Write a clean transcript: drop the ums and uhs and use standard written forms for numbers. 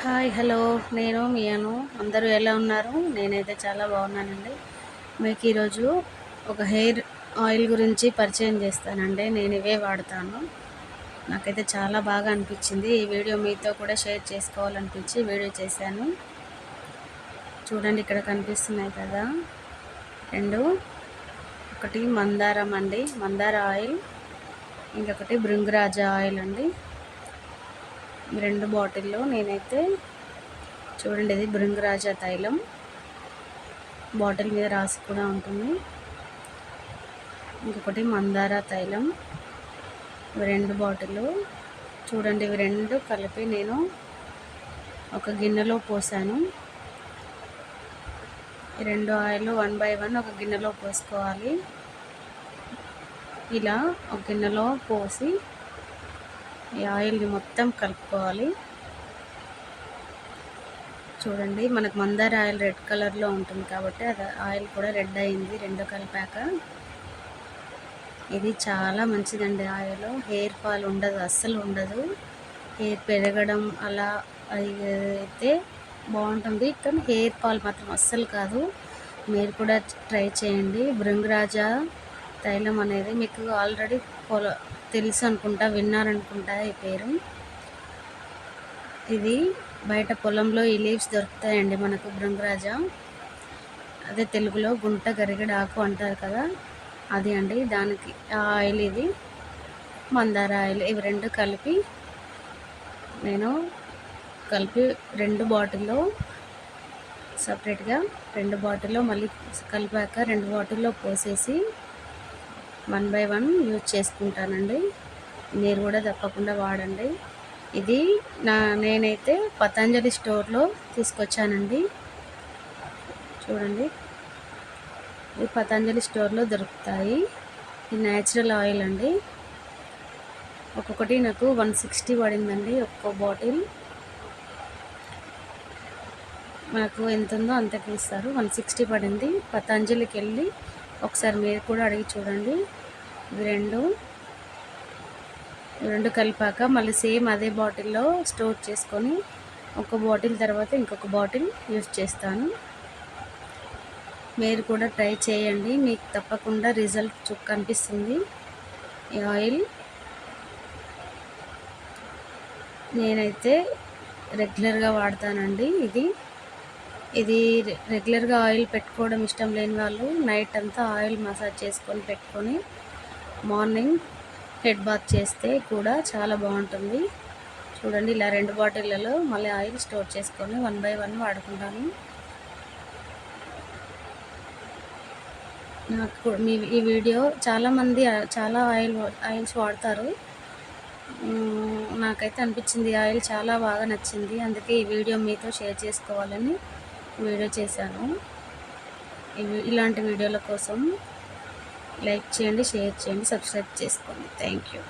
Hi hello నేను మియాను. అందరూ ఎలా ఉన్నారు? నేనైతే చాలా బాగున్నానండి. మీకు ఈరోజు ఒక హెయిర్ ఆయిల్ గురించి పరిచయం చేస్తానండి. నేను ఇవే వాడతాను. నాకైతే చాలా బాగా అనిపించింది. ఈ వీడియో మీతో కూడా షేర్ చేసుకోవాలనిపించి వీడియో చేశాను. చూడండి, ఇక్కడ కనిపిస్తున్నాయి కదా రెండు. ఒకటి మందారం అండి, మందార ఆయిల్. ఇంకొకటి భృంగరాజ ఆయిల్ అండి. రెండు బాటిల్లో నేనైతే చూడండి, ఇది భృంగరాజ తైలం బాటిల్ మీద రాసి కూడా ఉంటుంది. ఇంకొకటి మందార తైలం. ఇవి రెండు బాటిల్ చూడండి. ఇవి రెండు కలిపి నేను ఒక గిన్నెలో పోసాను. ఈ రెండు ఆయిల్ 1 by 1 ఒక గిన్నెలో పోసుకోవాలి. ఇలా ఒక గిన్నెలో పోసి ఈ ఆయిల్ని మొత్తం కలుపుకోవాలి. చూడండి, మనకు మందార ఆయిల్ రెడ్ కలర్లో ఉంటుంది కాబట్టి అది ఆయిల్ కూడా రెడ్ అయింది రెండు కలిపాక. ఇది చాలా మంచిదండి ఆయిల్. హెయిర్ ఫాల్ ఉండదు, అస్సలు ఉండదు. హెయిర్ పెరగడం అలా అయితే బాగుంటుంది, కానీ హెయిర్ ఫాల్ మాత్రం అస్సలు కాదు. మీరు కూడా ట్రై చేయండి. భృంగరాజ తైలం అనేది మీకు ఆల్రెడీ తెలుసు అనుకుంటా, విన్నారనుకుంటా ఈ పేరు. ఇది బయట పొలంలో ఈ లీవ్స్ దొరుకుతాయండి మనకు. భృంగరాజ అదే తెలుగులో గుంట గరిగెడ ఆకు అంటారు కదా, అది అండి. దానికి ఆయిల్ ఇది మందార ఆయిల్. ఇవి రెండు కలిపి నేను రెండు బాటిల్లో సపరేట్గా రెండు బాటిల్లో మళ్ళీ కలిపాక రెండు బాటిల్లో పోసేసి 1 by 1 యూజ్ చేసుకుంటానండి. మీరు కూడా తప్పకుండా వాడండి. ఇది నేనైతే పతంజలి స్టోర్లో తీసుకొచ్చానండి. చూడండి, ఇది పతంజలి స్టోర్లో దొరుకుతాయి. ఇది న్యాచురల్ ఆయిల్ అండి. ఒక్కొక్కటి నాకు 160 పడిందండి ఒక్కో బాటిల్. మనకు ఎంత ఉందో అంతకి ఇస్తారు. 160 పడింది. పతంజలికి వెళ్ళి ఒకసారి మీరు కూడా అడిగి చూడండి. ఇవి రెండు కలిపాక మళ్ళీ సేమ్ అదే బాటిల్లో స్టోర్ చేసుకొని ఒక బాటిల్ తర్వాత ఇంకొక బాటిల్ యూజ్ చేస్తాను. మీరు కూడా ట్రై చేయండి, మీకు తప్పకుండా రిజల్ట్ కనిపిస్తుంది. ఈ ఆయిల్ నేనైతే రెగ్యులర్గా వాడతానండి. ఇది రెగ్యులర్గా ఆయిల్ పెట్టుకోవడం ఇష్టం లేని వాళ్ళు నైట్ అంతా ఆయిల్ మసాజ్ చేసుకొని పెట్టుకొని మార్నింగ్ హెడ్ బాత్ చేస్తే కూడా చాలా బాగుంటుంది. చూడండి, ఇలా రెండు బాటిళ్ళలో మళ్ళీ ఆయిల్ స్టోర్ చేసుకొని 1 by 1 వాడుకుంటాను. నాకు ఈ వీడియో చాలామంది చాలా ఆయిల్స్ వాడతారు. నాకైతే అనిపించింది ఈ ఆయిల్ చాలా బాగా నచ్చింది. అందుకే ఈ వీడియో మీతో షేర్ చేసుకోవాలని వీడియో చేశాను. ఇలాంటి వీడియోల కోసం లైక్ చేయండి, షేర్ చేయండి, సబ్స్క్రైబ్ చేసుకోండి. Thank you.